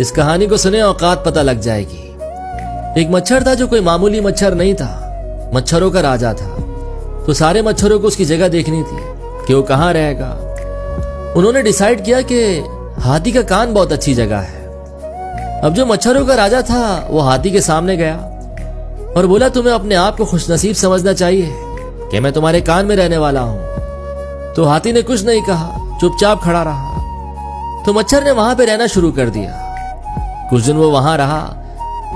इस कहानी को सुने औकात पता लग जाएगी। एक मच्छर था जो कोई मामूली मच्छर नहीं था, मच्छरों का राजा था। तो सारे मच्छरों को उसकी जगह देखनी थी कि वो कहाँ रहेगा। उन्होंने डिसाइड किया कि हाथी का कान बहुत अच्छी जगह है। अब जो मच्छरों का राजा था वो हाथी के सामने गया और बोला, तुम्हें अपने आप को खुशनसीब समझना चाहिए कि मैं तुम्हारे कान में रहने वाला हूं। तो हाथी ने कुछ नहीं कहा, चुपचाप खड़ा रहा। तो मच्छर ने वहां पे रहना शुरू कर दिया। कुछ दिन वो वहां रहा,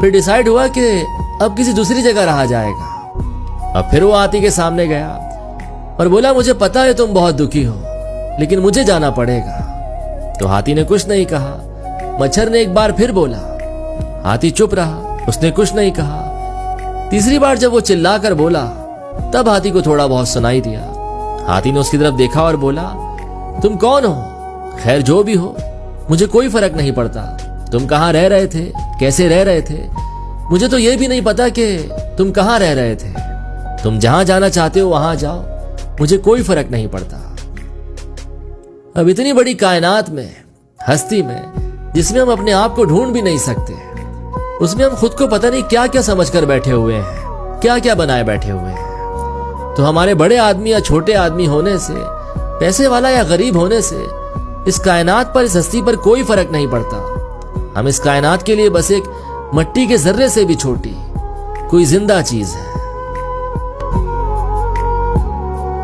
फिर डिसाइड हुआ कि अब किसी दूसरी जगह रहा जाएगा। अब फिर वो हाथी के सामने गया और बोला, मुझे पता है तुम बहुत दुखी हो, लेकिन मुझे जाना पड़ेगा। तो हाथी ने कुछ नहीं कहा। मच्छर ने एक बार फिर बोला, हाथी चुप रहा, उसने कुछ नहीं कहा। तीसरी बार जब वो चिल्लाकर बोला तब हाथी को थोड़ा बहुत सुनाई दिया। हाथी ने उसकी तरफ देखा और बोला, तुम कौन हो? खैर जो भी हो, मुझे कोई फर्क नहीं पड़ता। तुम कहाँ रह रहे थे, कैसे रह रहे थे, मुझे तो ये भी नहीं पता कि तुम कहाँ रह रहे थे। तुम जहां जाना चाहते हो वहां जाओ, मुझे कोई फर्क नहीं पड़ता। अब इतनी बड़ी कायनात में, हस्ती में, जिसमें हम अपने आप को ढूंढ भी नहीं सकते, उसमें हम खुद को पता नहीं क्या क्या समझकर बैठे हुए हैं, क्या क्या बनाए बैठे हुए हैं। तो हमारे बड़े आदमी या छोटे आदमी होने से, पैसे वाला या गरीब होने से इस कायनात पर, इस हस्ती पर कोई फर्क नहीं पड़ता। हम इस कायनात के लिए बस एक मट्टी के जर्रे से भी छोटी कोई जिंदा चीज है।